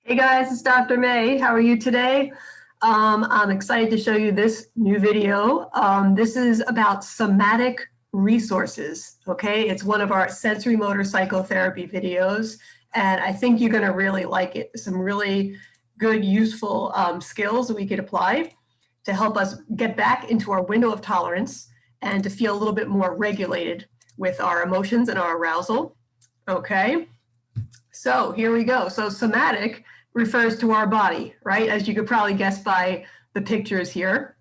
Hey guys, it's Dr. May. How are you today? I'm excited to show you this new video. This is about somatic resources, okay? It's one of our sensory motor psychotherapy videos, and I think you're gonna really like it. Some really good, useful skills that we could apply to help us get back into our window of tolerance and to feel a little bit more regulated with our emotions and our arousal, okay? So here we go. So somatic refers to our body, right? As you could probably guess by the pictures here.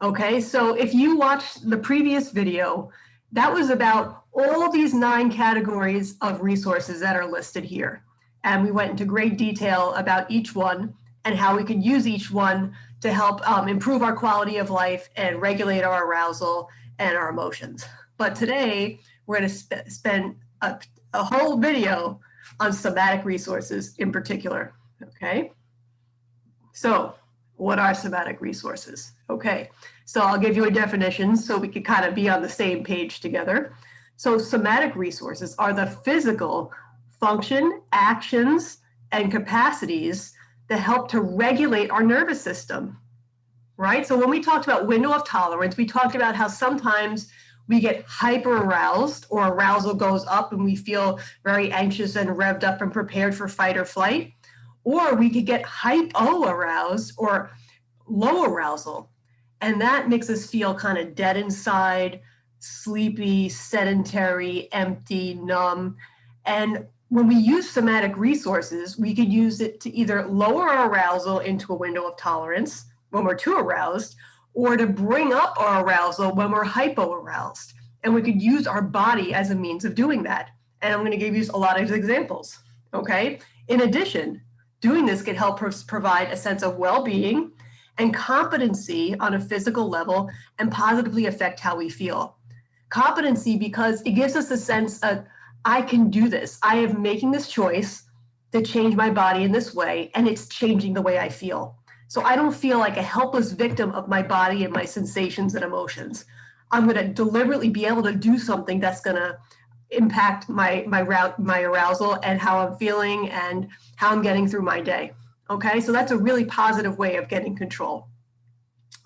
Okay, so if you watched the previous video, that was about all these 9 categories of resources that are listed here. And we went into great detail about each one and how we could use each one to help improve our quality of life and regulate our arousal and our emotions. But today, we're going to spend a whole video on somatic resources in particular, okay? So what are somatic resources? Okay, so I'll give you a definition so we can kind of be on the same page together. So somatic resources are the physical function, actions, and capacities that help to regulate our nervous system, right? So when we talked about window of tolerance, we talked about how sometimes we get hyper aroused or arousal goes up and we feel very anxious and revved up and prepared for fight or flight. Or we could get hypo aroused or low arousal. And that makes us feel kind of dead inside, sleepy, sedentary, empty, numb. And when we use somatic resources, we could use it to either lower our arousal into a window of tolerance when we're too aroused, or to bring up our arousal when we're hypo-aroused. And we could use our body as a means of doing that. And I'm going to give you a lot of examples, okay? In addition, doing this can help provide a sense of well-being and competency on a physical level and positively affect how we feel. Competency because it gives us a sense of, I can do this. I am making this choice to change my body in this way, and it's changing the way I feel. So I don't feel like a helpless victim of my body and my sensations and emotions. I'm going to deliberately be able to do something that's going to impact my arousal and how I'm feeling and how I'm getting through my day. Okay, so that's a really positive way of getting control.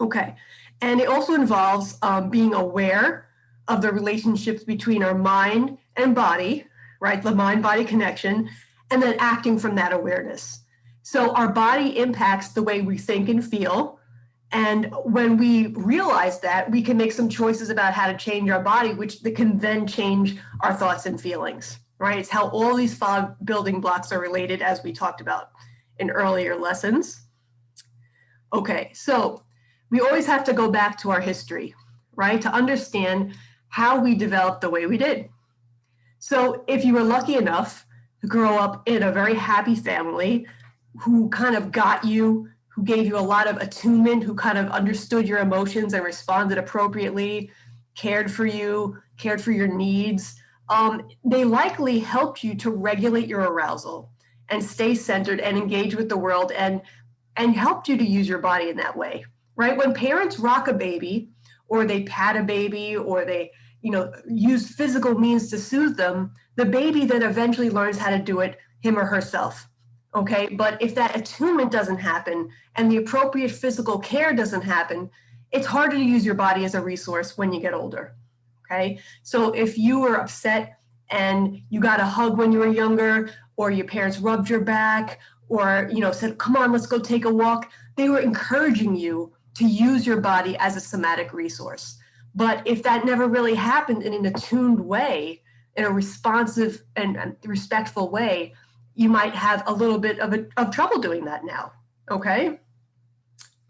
Okay, and it also involves being aware of the relationships between our mind and body, right? The mind-body connection, and then acting from that awareness. So our body impacts the way we think and feel. And when we realize that, we can make some choices about how to change our body, which can then change our thoughts and feelings, right? It's how all these 5 building blocks are related, as we talked about in earlier lessons. Okay, so we always have to go back to our history, right? To understand how we developed the way we did. So if you were lucky enough to grow up in a very happy family, who kind of got you, who gave you a lot of attunement, who kind of understood your emotions and responded appropriately, cared for you, cared for your needs, they likely helped you to regulate your arousal and stay centered and engage with the world and helped you to use your body in that way, right? When parents rock a baby or they pat a baby or they use physical means to soothe them, the baby then eventually learns how to do it him or herself. Okay, but if that attunement doesn't happen and the appropriate physical care doesn't happen, it's harder to use your body as a resource when you get older. Okay, so if you were upset and you got a hug when you were younger, or your parents rubbed your back, or said, "Come on, let's go take a walk," they were encouraging you to use your body as a somatic resource. But if that never really happened in an attuned way, in a responsive and respectful way, you might have a little bit of trouble doing that now, okay?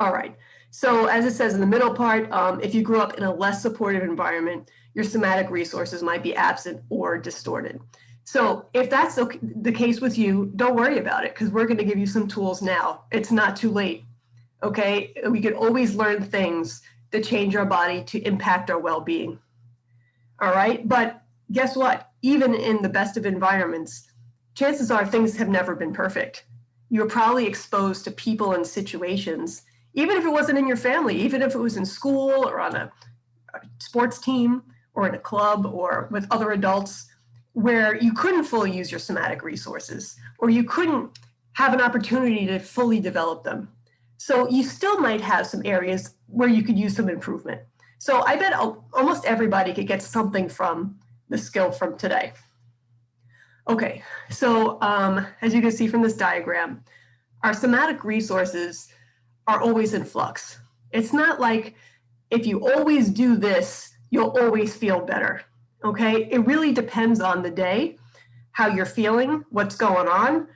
All right, so as it says in the middle part, if you grew up in a less supportive environment, your somatic resources might be absent or distorted. So if that's the case with you, don't worry about it, because we're gonna give you some tools now. It's not too late, okay? We can always learn things to change our body to impact our well-being, all right? But guess what? Even in the best of environments, chances are things have never been perfect. You're probably exposed to people and situations, even if it wasn't in your family, even if it was in school or on a sports team or in a club or with other adults, where you couldn't fully use your somatic resources, or you couldn't have an opportunity to fully develop them. So you still might have some areas where you could use some improvement. So I bet almost everybody could get something from the skill from today. Okay, so as you can see from this diagram, our somatic resources are always in flux. It's not like if you always do this, you'll always feel better, okay? It really depends on the day, how you're feeling, what's going on,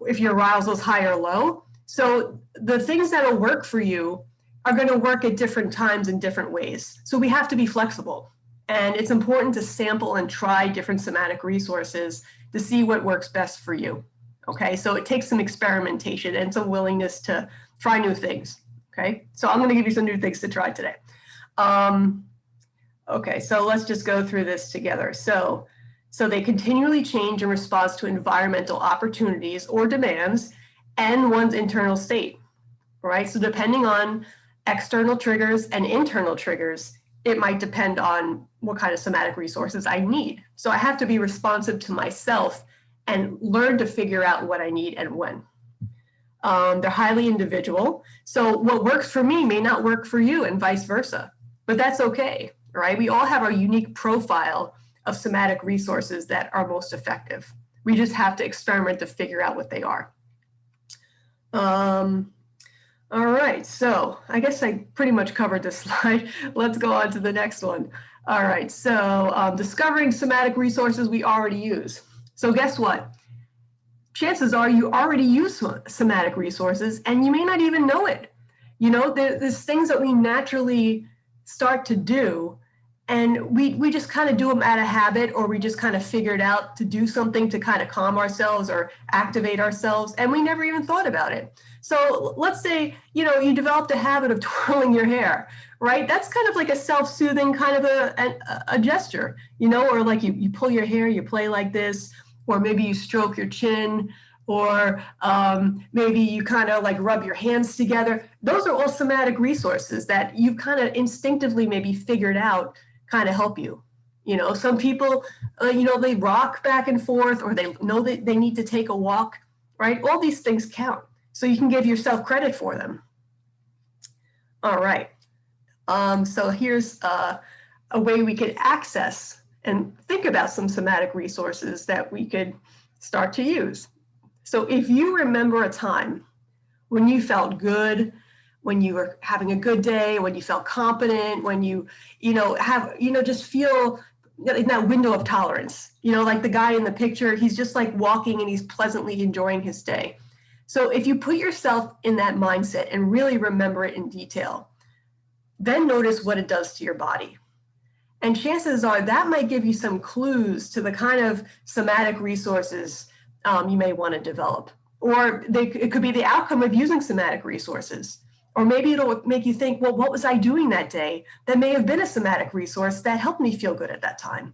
if your arousal is high or low. So the things that'll work for you are going to work at different times in different ways. So we have to be flexible. And it's important to sample and try different somatic resources to see what works best for you. Okay, so it takes some experimentation and some willingness to try new things. Okay, so I'm going to give you some new things to try today. Okay, so let's just go through this together. So they continually change in response to environmental opportunities or demands and one's internal state, right? So depending on external triggers and internal triggers, it might depend on what kind of somatic resources I need. So I have to be responsive to myself and learn to figure out what I need and when. They're highly individual. So what works for me may not work for you and vice versa, but that's okay, right? We all have our unique profile of somatic resources that are most effective. We just have to experiment to figure out what they are. All right, so I guess I pretty much covered this slide. Let's go on to the next one. All right, so discovering somatic resources we already use. So guess what? Chances are you already use somatic resources and you may not even know it. You know, there's things that we naturally start to do and we just kind of do them out of habit, or we just kind of figured out to do something to kind of calm ourselves or activate ourselves, and we never even thought about it. So let's say, you know, you developed a habit of twirling your hair, right? That's kind of like a self-soothing kind of a gesture, you know, or like you pull your hair, you play like this, or maybe you stroke your chin, or maybe you kind of like rub your hands together. Those are all somatic resources that you've kind of instinctively maybe figured out kind of help you. You know, some people, you know, they rock back and forth, or they know that they need to take a walk, right? All these things count. So you can give yourself credit for them. All right. So here's a way we could access and think about some somatic resources that we could start to use. So if you remember a time when you felt good, when you were having a good day, when you felt competent, when you just feel in that window of tolerance, you know, like the guy in the picture, he's just like walking and he's pleasantly enjoying his day. So if you put yourself in that mindset and really remember it in detail, then notice what it does to your body. And chances are that might give you some clues to the kind of somatic resources you may want to develop. Or it could be the outcome of using somatic resources. Or maybe it'll make you think, well, what was I doing that day that may have been a somatic resource that helped me feel good at that time?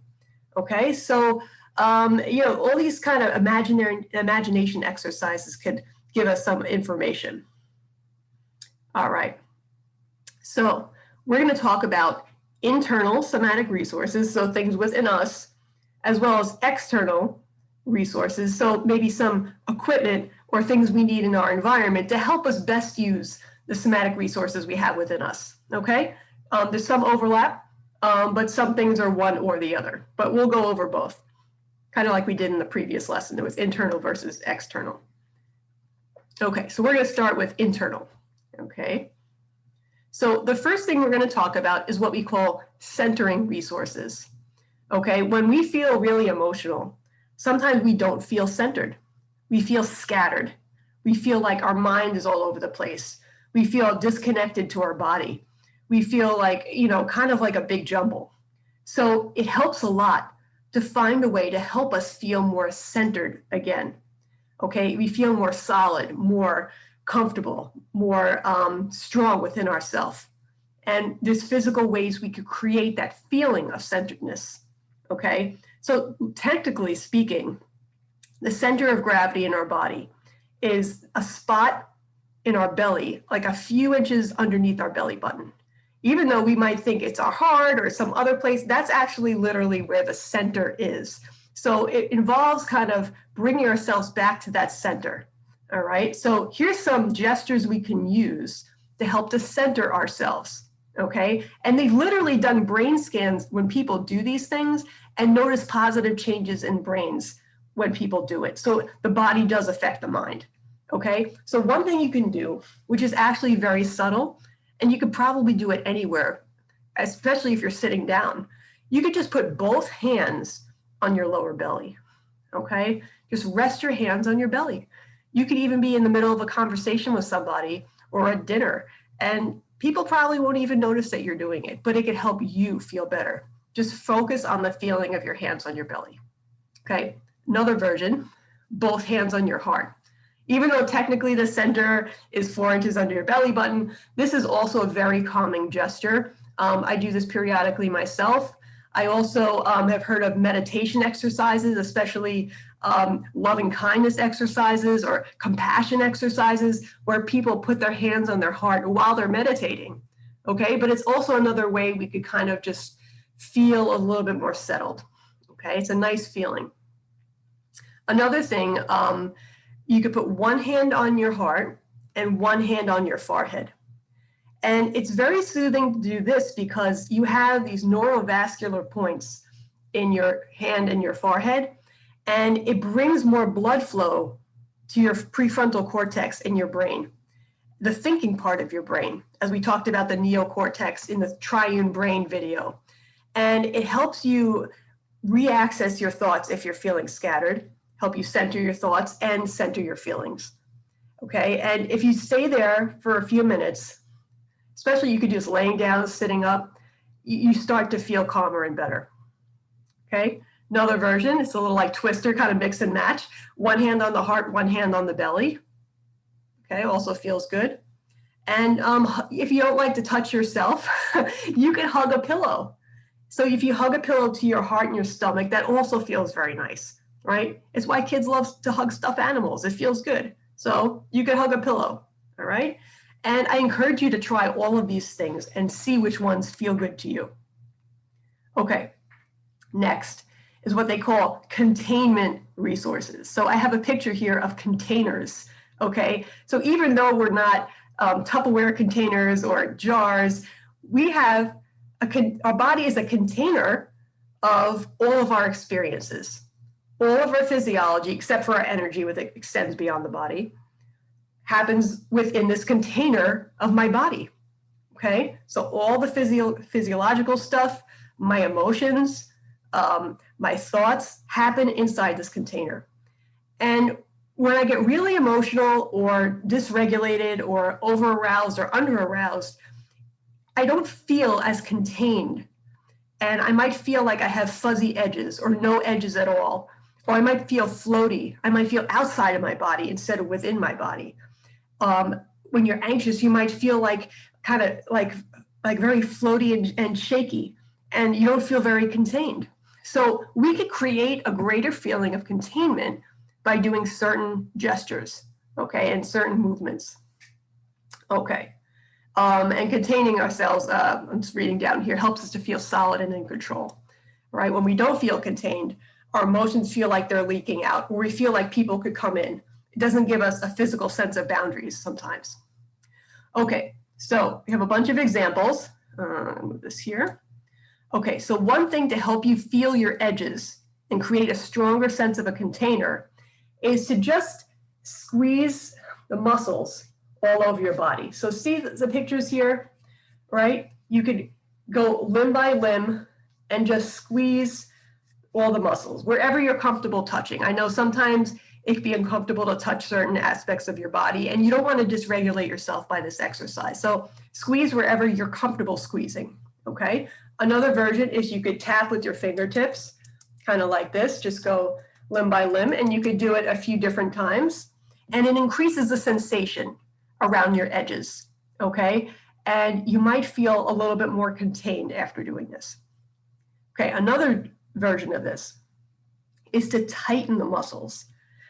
Okay, so you know, all these kind of imagination exercises could give us some information. All right, so we're going to talk about internal somatic resources, so things within us, as well as external resources, so maybe some equipment or things we need in our environment to help us best use the somatic resources we have within us, okay? There's some overlap, but some things are one or the other, but we'll go over both, kind of like we did in the previous lesson. It was internal versus external. Okay, so we're going to start with internal, okay? So the first thing we're going to talk about is what we call centering resources, okay? When we feel really emotional, sometimes we don't feel centered. We feel scattered. We feel like our mind is all over the place. We feel disconnected to our body. We feel like, you know, kind of like a big jumble. So it helps a lot to find a way to help us feel more centered again. Okay, we feel more solid, more comfortable, more strong within ourselves. And there's physical ways we could create that feeling of centeredness. Okay, so technically speaking, the center of gravity in our body is a spot in our belly, like a few inches underneath our belly button. Even though we might think it's our heart or some other place, that's actually literally where the center is. So it involves kind of bringing ourselves back to that center, All right, so here's some gestures we can use to help to center ourselves, okay? And they've literally done brain scans when people do these things and notice positive changes in brains when people do it. So the body does affect the mind, okay? So one thing you can do, which is actually very subtle, and you could probably do it anywhere, especially if you're sitting down, you could just put both hands on your lower belly, okay? Just rest your hands on your belly. You could even be in the middle of a conversation with somebody or at dinner, and people probably won't even notice that you're doing it, but it could help you feel better. Just focus on the feeling of your hands on your belly. Okay, another version, both hands on your heart. Even though technically the center is 4 inches under your belly button, this is also a very calming gesture. I do this periodically myself. I also have heard of meditation exercises, especially loving kindness exercises or compassion exercises, where people put their hands on their heart while they're meditating, okay? But it's also another way we could kind of just feel a little bit more settled, okay? It's a nice feeling. Another thing, you could put one hand on your heart and one hand on your forehead. And it's very soothing to do this because you have these neurovascular points in your hand and your forehead, and it brings more blood flow to your prefrontal cortex in your brain, the thinking part of your brain, as we talked about the neocortex in the triune brain video. And it helps you reaccess your thoughts if you're feeling scattered, help you center your thoughts and center your feelings, okay? And if you stay there for a few minutes, especially you could just laying down, sitting up, you start to feel calmer and better, okay? Another version, it's a little like Twister, kind of mix and match. One hand on the heart, one hand on the belly, okay? Also feels good. And if you don't like to touch yourself, you can hug a pillow. So if you hug a pillow to your heart and your stomach, that also feels very nice, right? It's why kids love to hug stuffed animals. It feels good. So you can hug a pillow, all right? And I encourage you to try all of these things and see which ones feel good to you. Okay, next is what they call containment resources. So I have a picture here of containers, okay? So even though we're not Tupperware containers or jars, we have, our body is a container of all of our experiences, all of our physiology, except for our energy, which extends beyond the body, happens within this container of my body, okay? So all the physiological stuff, my emotions, my thoughts happen inside this container. And when I get really emotional or dysregulated or over-aroused or under-aroused, I don't feel as contained. And I might feel like I have fuzzy edges or no edges at all. Or I might feel floaty. I might feel outside of my body instead of within my body. When you're anxious, you might feel like kind of like very floaty and shaky, and you don't feel very contained. So we could create a greater feeling of containment by doing certain gestures, okay, and certain movements. Okay, and containing ourselves, I'm just reading down here, helps us to feel solid and in control, right? When we don't feel contained, our emotions feel like they're leaking out, or we feel like people could come in. It doesn't give us a physical sense of boundaries sometimes. Okay, so we have a bunch of examples. Move this here. Okay, so one thing to help you feel your edges and create a stronger sense of a container is to just squeeze the muscles all over your body. So see the pictures here, right? You could go limb by limb and just squeeze all the muscles, wherever you're comfortable touching. I know sometimes it can be uncomfortable to touch certain aspects of your body, and you don't want to dysregulate yourself by this exercise. So squeeze wherever you're comfortable squeezing, okay? Another version is you could tap with your fingertips, kind of like this, just go limb by limb, and you could do it a few different times, and it increases the sensation around your edges, okay? And you might feel a little bit more contained after doing this. Okay, another version of this is to tighten the muscles.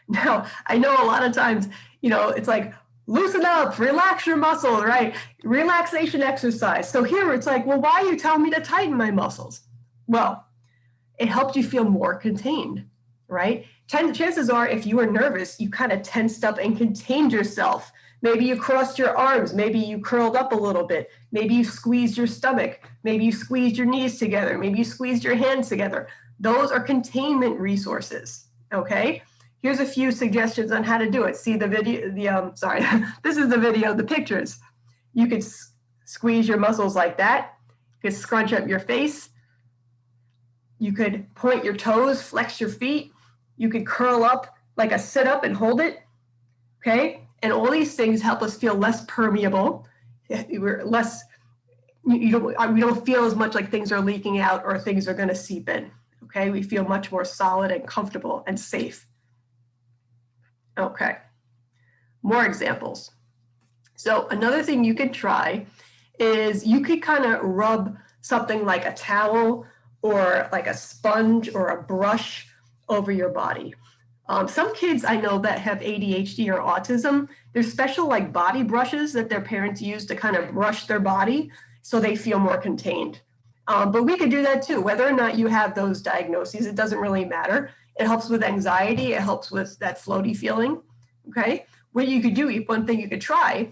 Now, I know a lot of times, you know, it's like, loosen up, relax your muscles, right? Relaxation exercise. So here it's like, well, why are you telling me to tighten my muscles? Well, it helps you feel more contained. right? Chances are, if you were nervous, you kind of tensed up and contained yourself. Maybe you crossed your arms, maybe you curled up a little bit, maybe you squeezed your stomach, maybe you squeezed your knees together, maybe you squeezed your hands together. Those are containment resources, okay? Here's a few suggestions on how to do it. See the video, sorry, this is the video, the pictures. You could squeeze your muscles like that. You could scrunch up your face. You could point your toes, flex your feet. You could curl up like a sit-up and hold it, okay? And all these things help us feel less permeable. We're less, we don't feel as much like things are leaking out or things are gonna seep in, okay? We feel much more solid and comfortable and safe. Okay, more examples. So another thing you could try is you could kind of rub something like a towel or like a sponge or a brush over your body. Some kids I know that have ADHD or autism, there's special like body brushes that their parents use to kind of brush their body so they feel more contained. But we could do that too. Whether or not you have those diagnoses, it doesn't really matter. It helps with anxiety. It helps with that floaty feeling, okay? What you could do, one thing you could try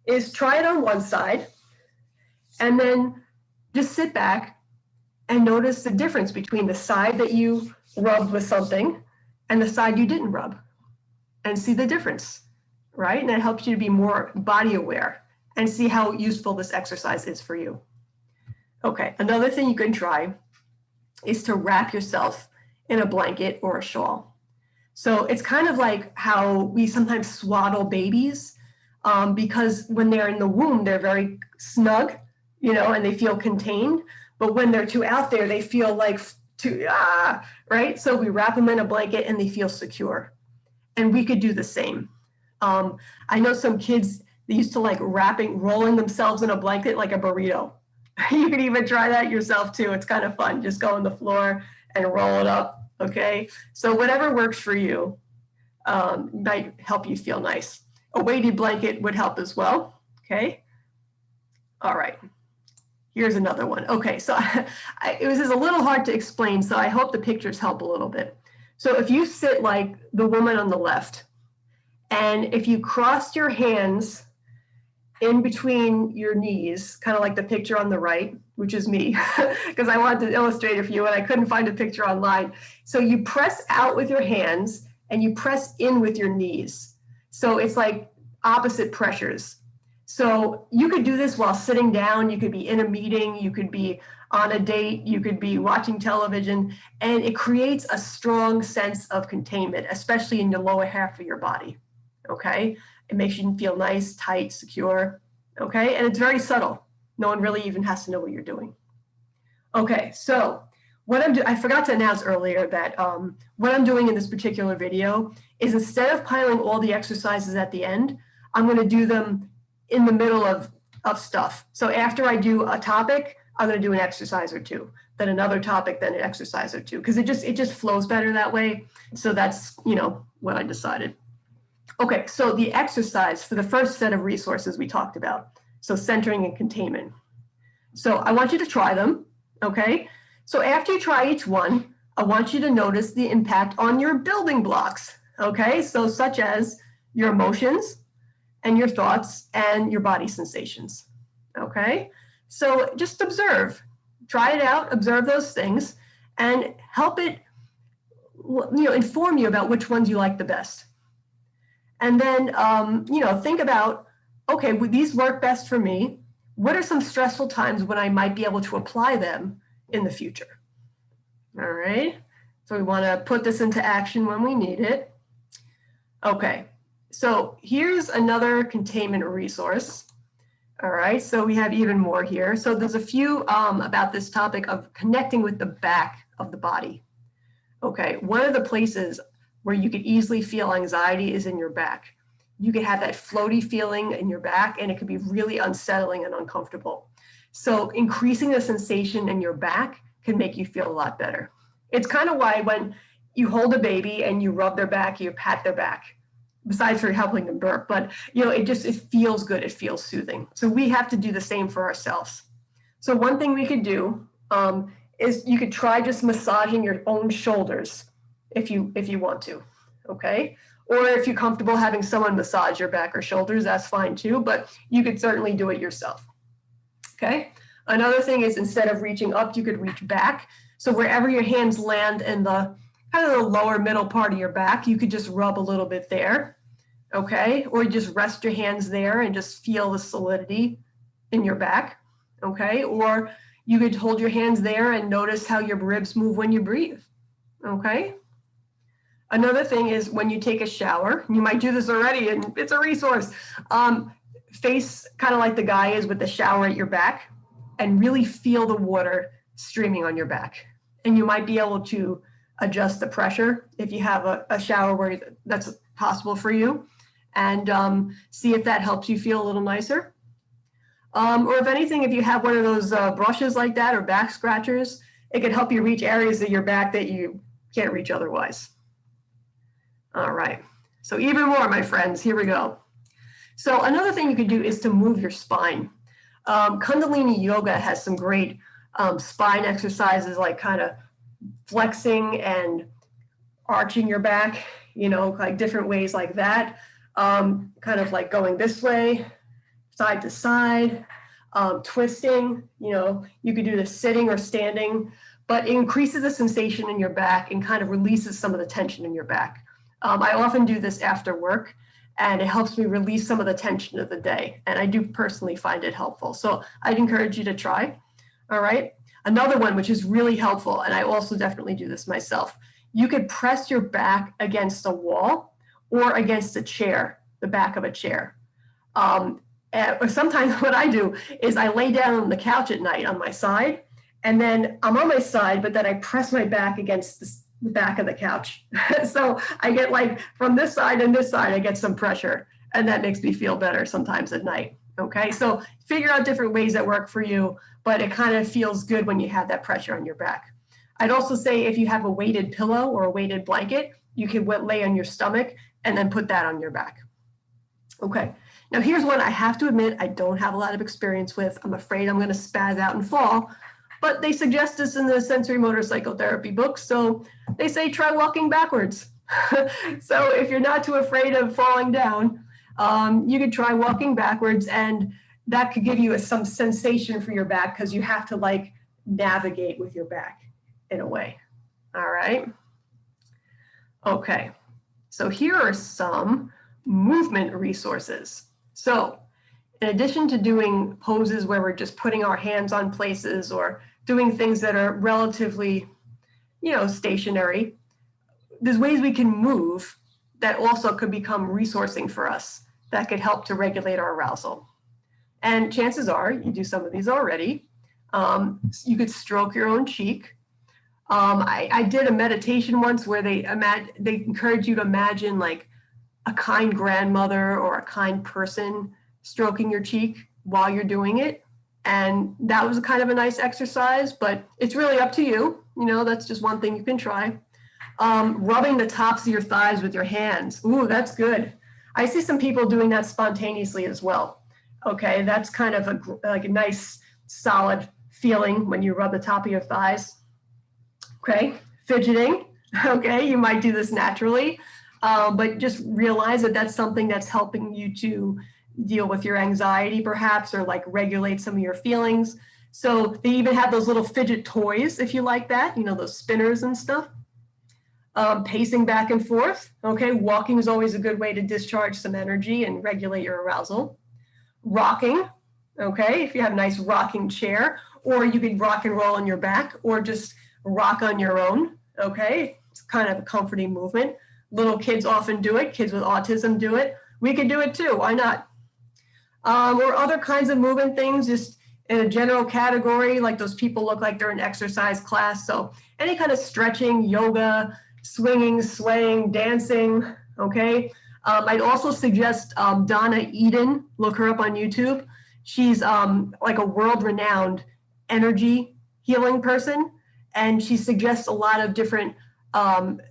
is try it on one side and then just sit back and notice the difference between the side that you rubbed with something and the side you didn't rub, and see the difference, right? And it helps you to be more body aware and see how useful this exercise is for you. Okay, another thing you can try is to wrap yourself in a blanket or a shawl. So it's kind of like how we sometimes swaddle babies because when they're in the womb, they're very snug, you know, and they feel contained. But when they're too out there, they feel like right? So we wrap them in a blanket and they feel secure. And we could do the same. I know some kids, they used to like rolling themselves in a blanket like a burrito. You could even try that yourself too. It's kind of fun. Just go on the floor and roll it up, okay? So whatever works for you might help you feel nice. A weighted blanket would help as well, okay? All right. Here's another one. Okay, so it was just a little hard to explain, so I hope the pictures help a little bit. So if you sit like the woman on the left, and if you crossed your hands in between your knees, kind of like the picture on the right, which is me, because I wanted to illustrate it for you and I couldn't find a picture online. So you press out with your hands and you press in with your knees. So it's like opposite pressures. So you could do this while sitting down, you could be in a meeting, you could be on a date, you could be watching television, and it creates a strong sense of containment, especially in the lower half of your body, okay? It makes you feel nice, tight, secure, okay? And it's very subtle. No one really even has to know what you're doing. Okay, so what I'm doing, I forgot to announce earlier that what I'm doing in this particular video is instead of piling all the exercises at the end, I'm gonna do them in the middle of stuff. So after I do a topic, I'm gonna do an exercise or two, then another topic, then an exercise or two, because it just flows better that way. So that's, you know, what I decided. Okay, so the exercise for the first set of resources we talked about, so centering and containment. So I want you to try them, okay? So after you try each one, I want you to notice the impact on your building blocks, okay? So such as your emotions, and your thoughts and your body sensations, okay? So just observe, try it out, observe those things, and help it, you know, inform you about which ones you like the best. And then, you know, think about, okay, these work best for me. What are some stressful times when I might be able to apply them in the future? All right, so we wanna put this into action when we need it. Okay. So here's another containment resource. All right, so we have even more here. So there's a few about this topic of connecting with the back of the body. Okay, one of the places where you could easily feel anxiety is in your back. You could have that floaty feeling in your back and it could be really unsettling and uncomfortable. So increasing the sensation in your back can make you feel a lot better. It's kind of why when you hold a baby and you rub their back, you pat their back, besides for helping them burp, but you know, it feels good, it feels soothing. So we have to do the same for ourselves. So one thing we could do is you could try just massaging your own shoulders, if you want to, okay? Or if you're comfortable having someone massage your back or shoulders, that's fine too, but you could certainly do it yourself, okay? Another thing is instead of reaching up, you could reach back. So wherever your hands land in the kind of the lower middle part of your back, you could just rub a little bit there, okay? Or just rest your hands there and just feel the solidity in your back, okay? Or you could hold your hands there and notice how your ribs move when you breathe, okay? Another thing is when you take a shower, you might do this already and it's a resource, face kind of like the guy is with the shower at your back and really feel the water streaming on your back. And you might be able to adjust the pressure if you have a shower where that's possible for you, and see if that helps you feel a little nicer. Or if anything, if you have one of those brushes like that or back scratchers, it can help you reach areas of your back that you can't reach otherwise. All right, so even more, my friends, here we go. So another thing you could do is to move your spine. Kundalini yoga has some great spine exercises, like kind of flexing and arching your back, you know, like different ways like that. Kind of like going this way, side to side, twisting, you know, you could do this sitting or standing, but it increases the sensation in your back and kind of releases some of the tension in your back. I often do this after work, and it helps me release some of the tension of the day. And I do personally find it helpful. So I'd encourage you to try. All right. Another one, which is really helpful, and I also definitely do this myself. You could press your back against a wall or against a chair, the back of a chair. Or sometimes what I do is I lay down on the couch at night on my side, and then I'm on my side, but then I press my back against the back of the couch. So I get like from this side and this side, I get some pressure, and that makes me feel better sometimes at night. Okay, so figure out different ways that work for you, but it kind of feels good when you have that pressure on your back. I'd also say if you have a weighted pillow or a weighted blanket, you can lay on your stomach and then put that on your back. Okay, now here's one I have to admit I don't have a lot of experience with. I'm afraid I'm going to spaz out and fall, but they suggest this in the sensory motor psychotherapy books. So they say try walking backwards. So if you're not too afraid of falling down, you could try walking backwards, and that could give you some sensation for your back because you have to like navigate with your back in a way. All right. Okay. So here are some movement resources. So in addition to doing poses where we're just putting our hands on places or doing things that are relatively, you know, stationary, there's ways we can move that also could become resourcing for us that could help to regulate our arousal. And chances are you do some of these already. You could stroke your own cheek. I did a meditation once where they encourage you to imagine like a kind grandmother or a kind person stroking your cheek while you're doing it. And that was kind of a nice exercise, but it's really up to you. You know, that's just one thing you can try. Rubbing the tops of your thighs with your hands. Ooh, that's good. I see some people doing that spontaneously as well. Okay, that's kind of like a nice, solid feeling when you rub the top of your thighs. Okay, fidgeting. Okay, you might do this naturally, but just realize that that's something that's helping you to deal with your anxiety perhaps, or like regulate some of your feelings. So they even have those little fidget toys if you like that, you know, those spinners and stuff. Pacing back and forth. Okay, walking is always a good way to discharge some energy and regulate your arousal. Rocking. Okay, if you have a nice rocking chair, or you could rock and roll on your back, or just rock on your own. Okay, it's kind of a comforting movement. Little kids often do it. Kids with autism do it. We could do it too. Why not? Or other kinds of movement things, just in a general category, like those people look like they're in exercise class. So any kind of stretching, yoga, swinging, swaying, dancing. Okay. I'd also suggest Donna Eden. Look her up on YouTube. She's like a world-renowned energy healing person, and she suggests a lot of different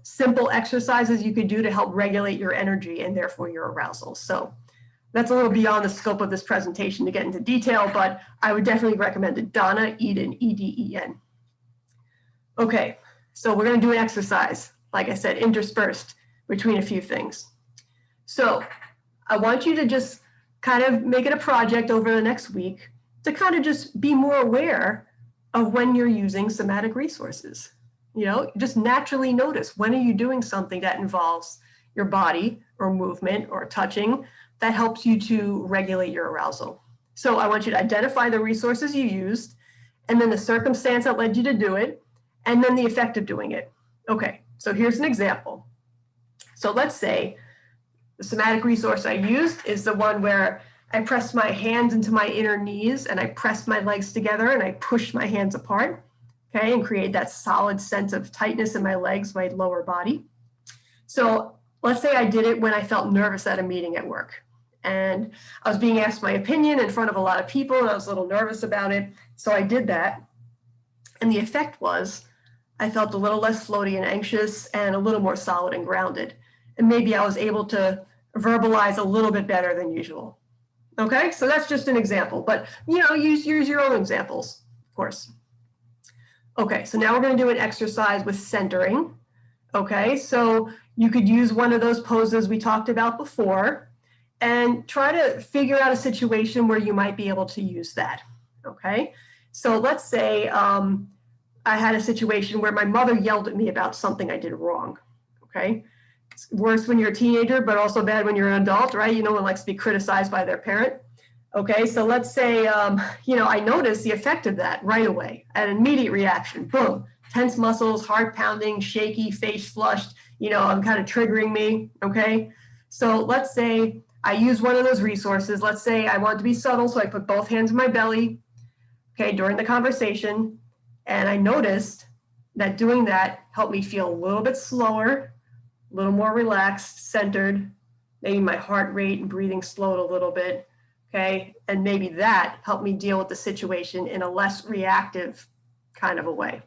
simple exercises you could do to help regulate your energy and therefore your arousal. So that's a little beyond the scope of this presentation to get into detail, but I would definitely recommend it. Donna Eden, E-D-E-N. Okay, so we're going to do an exercise. like I said, interspersed between a few things. So I want you to just kind of make it a project over the next week to kind of just be more aware of when you're using somatic resources. You know, just naturally notice, when are you doing something that involves your body or movement or touching that helps you to regulate your arousal. So I want you to identify the resources you used, and then the circumstance that led you to do it, and then the effect of doing it. Okay, so here's an example. So let's say the somatic resource I used is the one where I pressed my hands into my inner knees and I pressed my legs together and I pushed my hands apart, okay, and create that solid sense of tightness in my legs, my lower body. So let's say I did it when I felt nervous at a meeting at work. And I was being asked my opinion in front of a lot of people, and I was a little nervous about it. So I did that. And the effect was I felt a little less floaty and anxious and a little more solid and grounded. And maybe I was able to verbalize a little bit better than usual. Okay, so that's just an example, but you know, use your own examples, of course. Okay, so now we're going to do an exercise with centering. Okay, so you could use one of those poses we talked about before and try to figure out a situation where you might be able to use that. Okay, so let's say I had a situation where my mother yelled at me about something I did wrong. Okay, it's worse when you're a teenager, but also bad when you're an adult, right? You know, one likes to be criticized by their parent. Okay, so let's say, you know, I noticed the effect of that right away, an immediate reaction, boom, tense muscles, heart pounding, shaky, face flushed, you know, I'm kind of triggering me, okay? So let's say I use one of those resources. Let's say I want to be subtle, so I put both hands in my belly, okay, during the conversation, and I noticed that doing that helped me feel a little bit slower, a little more relaxed, centered, maybe my heart rate and breathing slowed a little bit. Okay, and maybe that helped me deal with the situation in a less reactive kind of a way.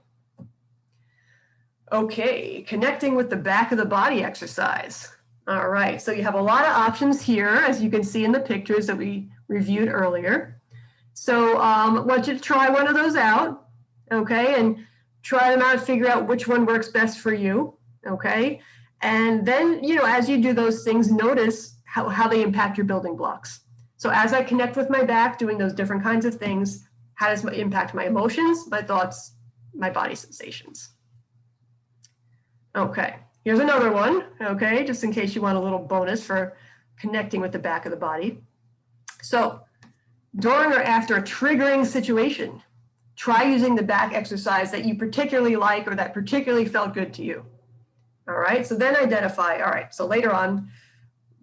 Okay, connecting with the back of the body exercise. All right, so you have a lot of options here, as you can see in the pictures that we reviewed earlier. So I want you to try one of those out, okay, and try them out, figure out which one works best for you, okay? And then, you know, as you do those things, notice how they impact your building blocks. So as I connect with my back, doing those different kinds of things, how does it impact my emotions, my thoughts, my body sensations? Okay, here's another one, okay, just in case you want a little bonus for connecting with the back of the body. So during or after a triggering situation, try using the back exercise that you particularly like or that particularly felt good to you. All right, so then identify, all right, so later on,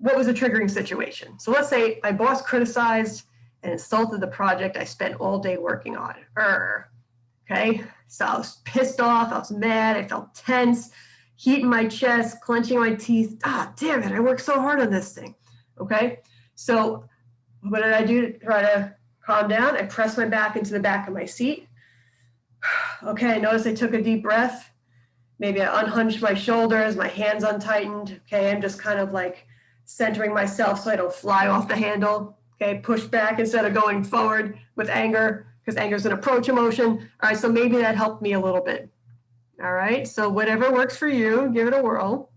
what was a triggering situation? So let's say my boss criticized and insulted the project I spent all day working on. Okay, so I was pissed off, I was mad, I felt tense, heat in my chest, clenching my teeth. Ah, damn it, I worked so hard on this thing. Okay, so what did I do to try to calm down? I pressed my back into the back of my seat. Okay, I noticed I took a deep breath. Maybe I unhunched my shoulders, my hands untightened. Okay, I'm just kind of like centering myself so I don't fly off the handle. Okay, push back instead of going forward with anger, because anger is an approach emotion. All right, so maybe that helped me a little bit. All right, so whatever works for you, give it a whirl.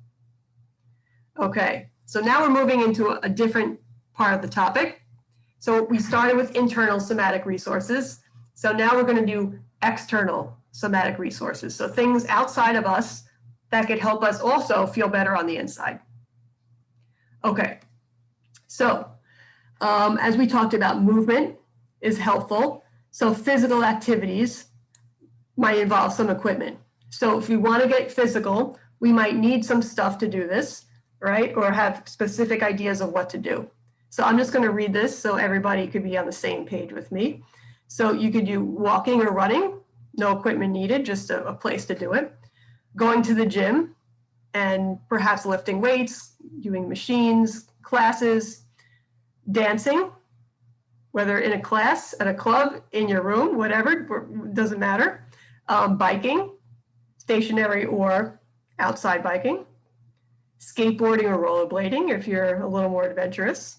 Okay, so now we're moving into a different part of the topic. So we started with internal somatic resources. So now we're going to do external somatic resources. So things outside of us that could help us also feel better on the inside. Okay, so as we talked about, movement is helpful. So physical activities might involve some equipment. So if we want to get physical, we might need some stuff to do this, right? Or have specific ideas of what to do. So I'm just going to read this so everybody could be on the same page with me. So you could do walking or running, no equipment needed, just a place to do it. Going to the gym and perhaps lifting weights, doing machines, classes, dancing, whether in a class, at a club, in your room, whatever, doesn't matter. Biking, stationary or outside biking. Skateboarding or rollerblading if you're a little more adventurous.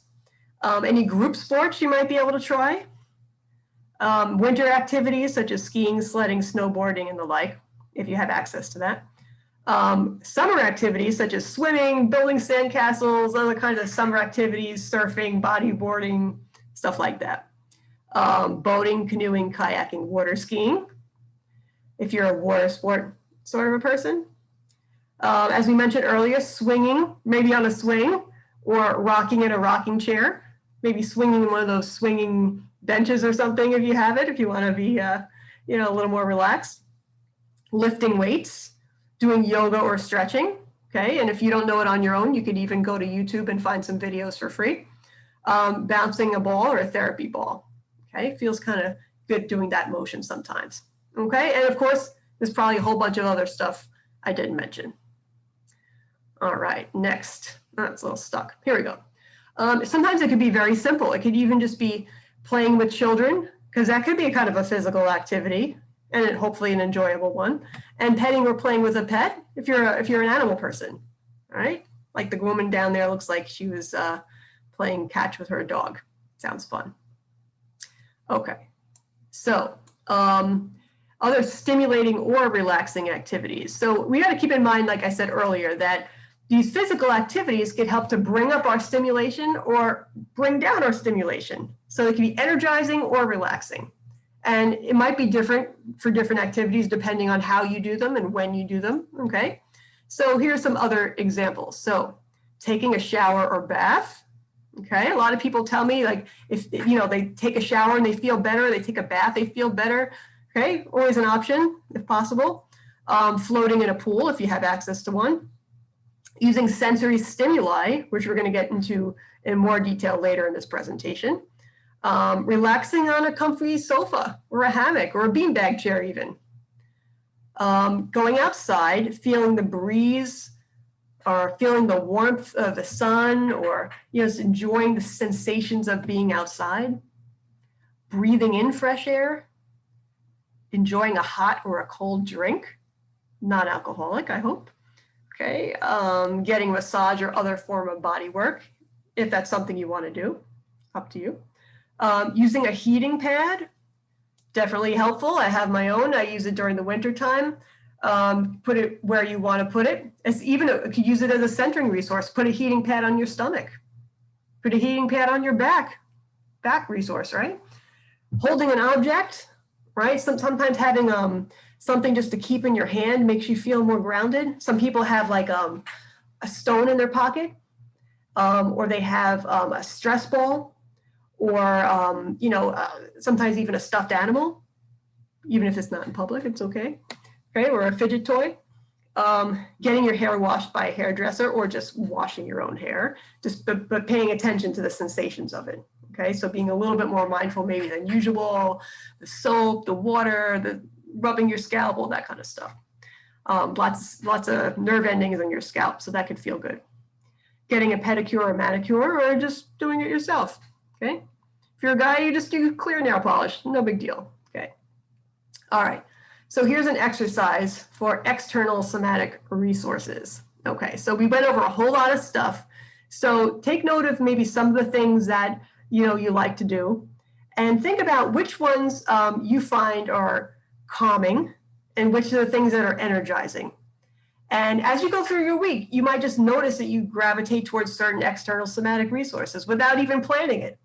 Any group sports you might be able to try. Winter activities such as skiing, sledding, snowboarding, and the like, if you have access to that. Summer activities such as swimming, building sandcastles, other kinds of summer activities, surfing, bodyboarding, stuff like that. Boating, canoeing, kayaking, water skiing, if you're a water sport sort of a person. As we mentioned earlier, swinging, maybe on a swing, or rocking in a rocking chair, maybe swinging in one of those swinging benches or something if you have it, if you want to be a little more relaxed. Lifting weights, doing yoga or stretching, okay? And if you don't know it on your own, you could even go to YouTube and find some videos for free. Bouncing a ball or a therapy ball, okay? Feels kind of good doing that motion sometimes, okay? And of course, there's probably a whole bunch of other stuff I didn't mention. All right, next. That's a little stuck. Here we go. Sometimes it could be very simple. It could even just be playing with children, because that could be kind of a physical activity, and hopefully an enjoyable one. And petting or playing with a pet, if you're an animal person, all right? Like the woman down there looks like she was playing catch with her dog. Sounds fun. Okay, so other stimulating or relaxing activities. So we got to keep in mind, like I said earlier, that these physical activities could help to bring up our stimulation or bring down our stimulation. So it can be energizing or relaxing. And it might be different for different activities depending on how you do them and when you do them, okay? So here's some other examples. So taking a shower or bath, okay? A lot of people tell me, like, if they take a shower and they feel better, they take a bath, they feel better, okay? Always an option if possible. Floating in a pool if you have access to one. Using sensory stimuli, which we're going to get into in more detail later in this presentation. Relaxing on a comfy sofa or a hammock or a beanbag chair even. Going outside, feeling the breeze or feeling the warmth of the sun, or just enjoying the sensations of being outside. Breathing in fresh air. Enjoying a hot or a cold drink, non-alcoholic, I hope. Okay, getting a massage or other form of body work, if that's something you want to do, up to you. Using a heating pad, definitely helpful. I have my own. I use it during the winter time. Put it where you want to put it. You could use it as a centering resource. Put a heating pad on your stomach. Put a heating pad on your back resource, right? Holding an object, right? Sometimes having something just to keep in your hand makes you feel more grounded. Some people have like a stone in their pocket, or they have a stress ball, or sometimes even a stuffed animal, even if it's not in public, it's okay. Okay, or a fidget toy. Getting your hair washed by a hairdresser, or just washing your own hair, but paying attention to the sensations of it. Okay, so being a little bit more mindful maybe than usual, the soap, the water, the rubbing your scalp, all that kind of stuff. Lots of nerve endings on your scalp, so that could feel good. Getting a pedicure or manicure, or just doing it yourself, okay? If you're a guy, you just do clear nail polish, no big deal, okay? All right, so here's an exercise for external somatic resources. Okay, so we went over a whole lot of stuff. So take note of maybe some of the things that you like to do, and think about which ones you find are calming and which are the things that are energizing. And as you go through your week, you might just notice that you gravitate towards certain external somatic resources without even planning it.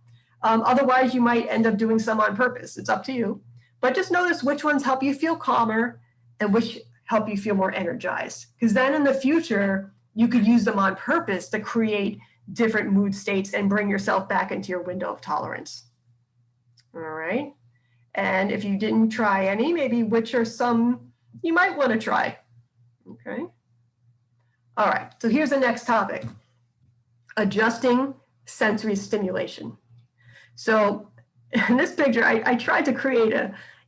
Otherwise, you might end up doing some on purpose. It's up to you. But just notice which ones help you feel calmer and which help you feel more energized. Because then in the future, you could use them on purpose to create different mood states and bring yourself back into your window of tolerance. All right. And if you didn't try any, maybe which are some you might want to try. Okay. All right. So here's the next topic: adjusting sensory stimulation. So in this picture, I tried to create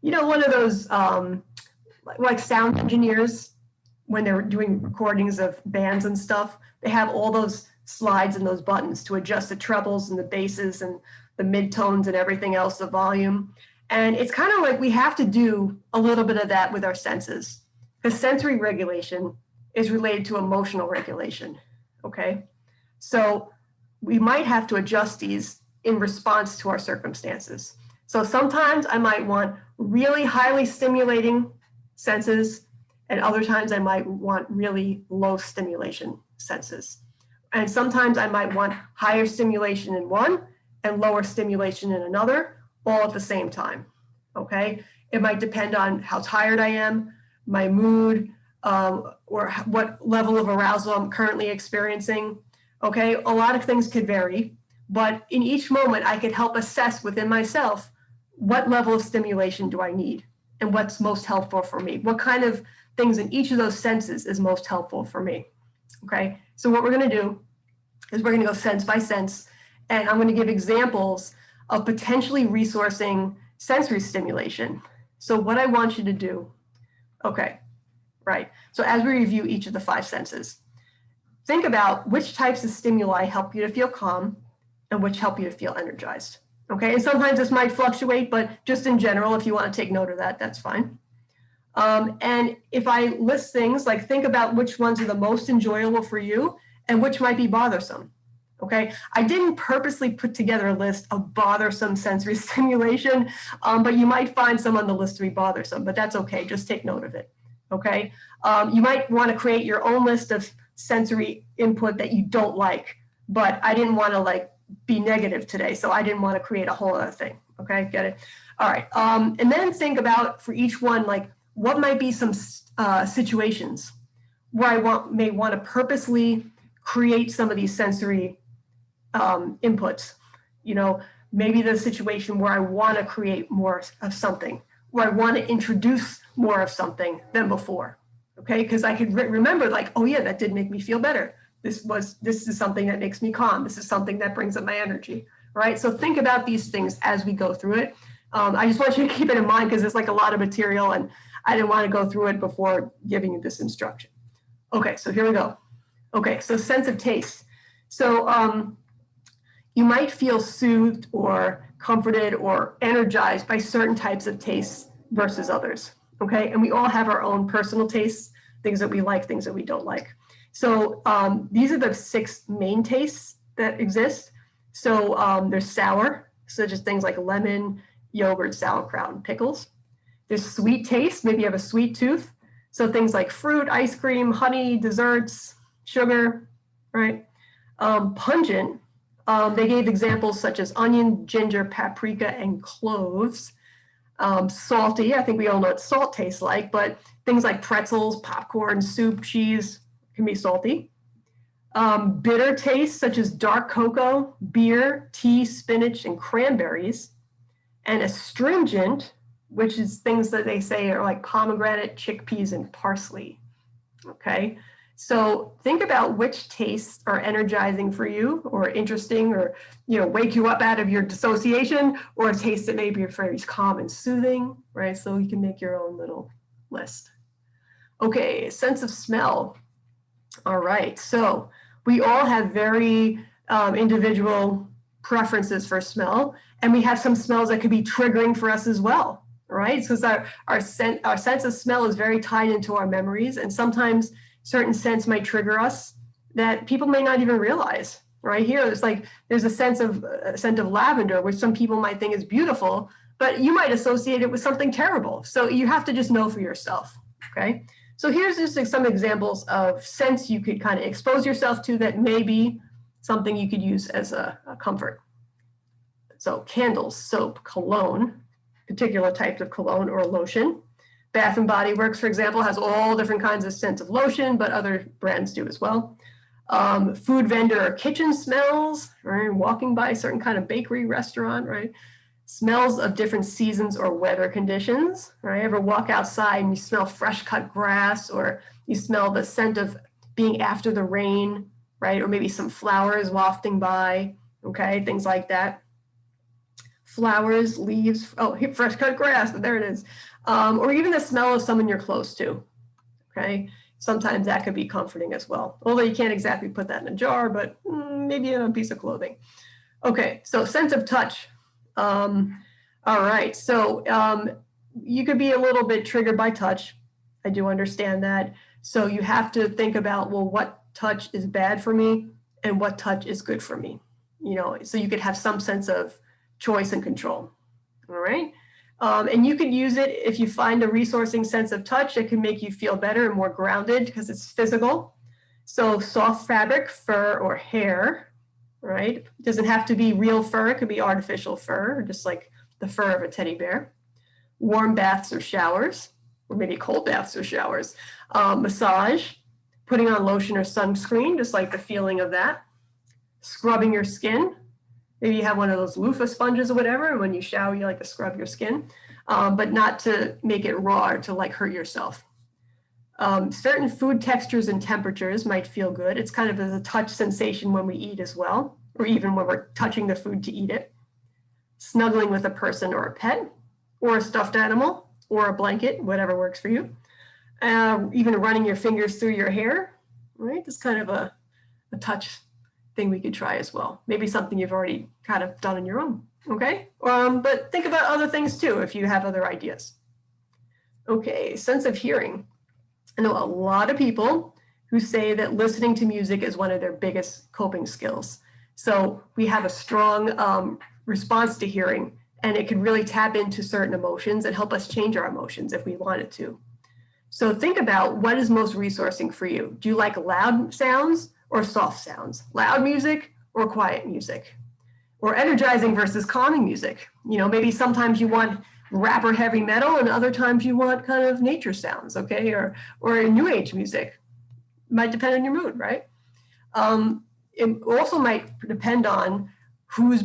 one of those like sound engineers when they're doing recordings of bands and stuff. They have all those slides and those buttons to adjust the trebles and the basses and the midtones and everything else, the volume. And it's kind of like we have to do a little bit of that with our senses, because sensory regulation is related to emotional regulation, okay? So we might have to adjust these in response to our circumstances. So sometimes I might want really highly stimulating senses, And other times I might want really low stimulation senses. And sometimes I might want higher stimulation in one and lower stimulation in another, all at the same time, okay? It might depend on how tired I am, my mood, or what level of arousal I'm currently experiencing, okay? A lot of things could vary, but in each moment I could help assess within myself what level of stimulation do I need and what's most helpful for me? What kind of things in each of those senses is most helpful for me, okay? So what we're gonna do is we're gonna go sense by sense, and I'm gonna give examples of potentially resourcing sensory stimulation. So what I want you to do, okay, right. So as we review each of the 5 senses, think about which types of stimuli help you to feel calm and which help you to feel energized. Okay, and sometimes this might fluctuate, but just in general, if you want to take note of that, that's fine. And if I list things, like think about which ones are the most enjoyable for you and which might be bothersome. Okay, I didn't purposely put together a list of bothersome sensory stimulation, but you might find some on the list to be bothersome, but that's okay, just take note of it. Okay, you might want to create your own list of sensory input that you don't like, but I didn't want to like be negative today, so I didn't want to create a whole other thing. Okay, get it? All right, and then think about for each one, like what might be some situations where I may want to purposely create some of these sensory inputs. You know, maybe the situation where I want to create more of something, where I want to introduce more of something than before. Okay, because I could remember like, oh yeah, that did make me feel better. This is something that makes me calm. This is something that brings up my energy, right? So think about these things as we go through it. I just want you to keep it in mind because it's like a lot of material and I didn't want to go through it before giving you this instruction. Okay, so here we go. Okay, so sense of taste. So you might feel soothed or comforted or energized by certain types of tastes versus others, okay? And we all have our own personal tastes, things that we like, things that we don't like. So these are the 6 main tastes that exist. So there's sour, so just things like lemon, yogurt, sauerkraut, and pickles. There's sweet taste, maybe you have a sweet tooth. So things like fruit, ice cream, honey, desserts, sugar, right? Pungent, they gave examples such as onion, ginger, paprika, and cloves. Salty, I think we all know what salt tastes like, but things like pretzels, popcorn, soup, cheese can be salty. Bitter tastes such as dark cocoa, beer, tea, spinach, and cranberries. And astringent, which is things that they say are like pomegranate, chickpeas, and parsley. Okay, so think about which tastes are energizing for you or interesting or, you know, wake you up out of your dissociation, or a taste that maybe you're very calm and soothing, right? So you can make your own little list. Okay, sense of smell. All right, so we all have very individual preferences for smell, and we have some smells that could be triggering for us as well, right? Because our sense of smell is very tied into our memories, and sometimes certain scents might trigger us that people may not even realize. Right here, there's a scent of lavender, which some people might think is beautiful, but you might associate it with something terrible. So you have to just know for yourself. Okay. So here's just some examples of scents you could kind of expose yourself to that may be something you could use as a comfort. So candles, soap, cologne, particular types of cologne or lotion. Bath and Body Works, for example, has all different kinds of scents of lotion, but other brands do as well. Food vendor or kitchen smells, right? Walking by a certain kind of bakery, restaurant, right? Smells of different seasons or weather conditions, right? Ever walk outside and you smell fresh cut grass, or you smell the scent of being after the rain, right? Or maybe some flowers wafting by, okay? Things like that. Flowers, leaves, oh, fresh cut grass, there it is. Or even the smell of someone you're close to, okay? Sometimes that could be comforting as well. Although you can't exactly put that in a jar, but maybe in a piece of clothing. Okay, so sense of touch. All right, so you could be a little bit triggered by touch. I do understand that. So you have to think about, well, what touch is bad for me and what touch is good for me? You know, so you could have some sense of choice and control. All right. And you could use it if you find a resourcing sense of touch. It can make you feel better and more grounded because it's physical. So soft fabric, fur, or hair, right? It doesn't have to be real fur. It could be artificial fur, just like the fur of a teddy bear. Warm baths or showers, or maybe cold baths or showers. Massage, putting on lotion or sunscreen, just like the feeling of that. Scrubbing your skin. Maybe you have one of those loofah sponges or whatever, and when you shower, you like to scrub your skin, but not to make it raw or to like hurt yourself. Certain food textures and temperatures might feel good. It's kind of a touch sensation when we eat as well, or even when we're touching the food to eat it. Snuggling with a person or a pet, or a stuffed animal, or a blanket, whatever works for you. Even running your fingers through your hair, right? It's kind of a touch thing we could try as well. Maybe something you've already kind of done on your own, okay? But think about other things too if you have other ideas. Okay, sense of hearing. I know a lot of people who say that listening to music is one of their biggest coping skills. So we have a strong response to hearing, and it can really tap into certain emotions and help us change our emotions if we wanted to. So think about what is most resourcing for you. Do you like loud sounds or soft sounds? Loud music or quiet music? Or energizing versus calming music? You know, maybe sometimes you want rap or heavy metal, and other times you want kind of nature sounds, okay? Or new age music. Might depend on your mood, right? It also might depend on who's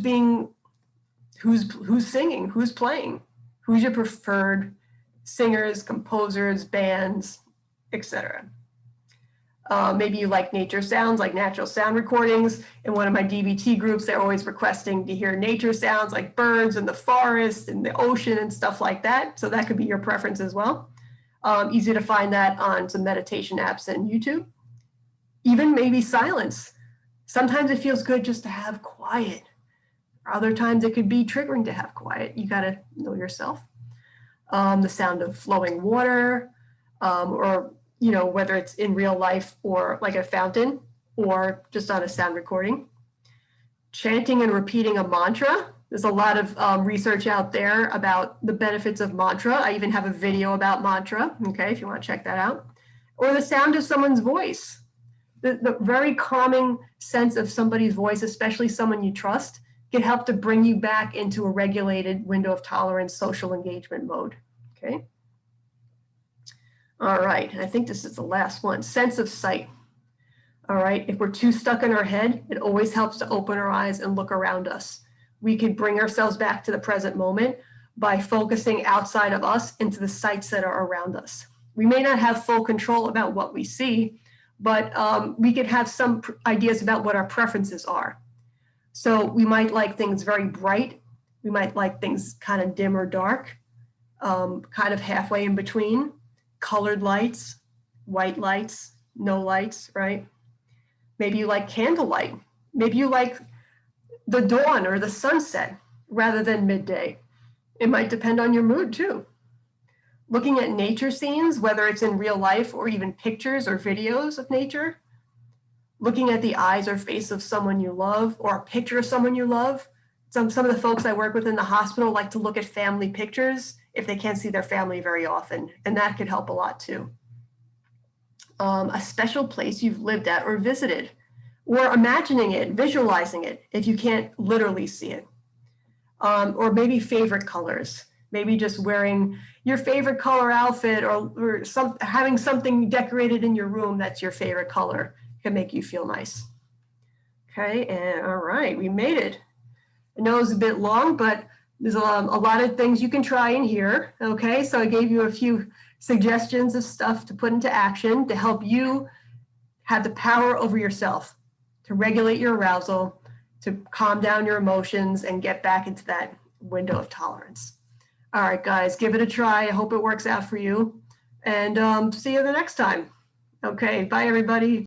singing, who's playing, who's your preferred singers, composers, bands, etc. Maybe you like nature sounds, like natural sound recordings. In one of my DBT groups, they're always requesting to hear nature sounds like birds in the forest and the ocean and stuff like that. So that could be your preference as well. Easy to find that on some meditation apps and YouTube. Even maybe silence. Sometimes it feels good just to have quiet. Other times it could be triggering to have quiet. You gotta know yourself. The sound of flowing water, or you know, whether it's in real life or like a fountain or just on a sound recording. Chanting and repeating a mantra. There's a lot of research out there about the benefits of mantra. I even have a video about mantra, okay, if you want to check that out. Or the sound of someone's voice. The very calming sense of somebody's voice, especially someone you trust, can help to bring you back into a regulated window of tolerance, social engagement mode, okay? All right, I think this is the last one, sense of sight. All right, if we're too stuck in our head, it always helps to open our eyes and look around us. We can bring ourselves back to the present moment by focusing outside of us into the sights that are around us. We may not have full control about what we see, but we could have some ideas about what our preferences are. So we might like things very bright. We might like things kind of dim or dark, kind of halfway in between. Colored lights, white lights, no lights, right? Maybe you like candlelight. Maybe you like the dawn or the sunset rather than midday. It might depend on your mood too. Looking at nature scenes, whether it's in real life or even pictures or videos of nature. Looking at the eyes or face of someone you love or a picture of someone you love. Some of the folks I work with in the hospital like to look at family pictures if they can't see their family very often, and that could help a lot too. A special place you've lived at or visited, or imagining it, visualizing it if you can't literally see it. Or maybe favorite colors, maybe just wearing your favorite color outfit or having something decorated in your room that's your favorite color can make you feel nice. Okay, and all right, we made it. I know it's a bit long, but there's a lot of things you can try in here, okay? So I gave you a few suggestions of stuff to put into action to help you have the power over yourself, to regulate your arousal, to calm down your emotions and get back into that window of tolerance. All right, guys, give it a try. I hope it works out for you. And see you the next time. Okay, bye, everybody.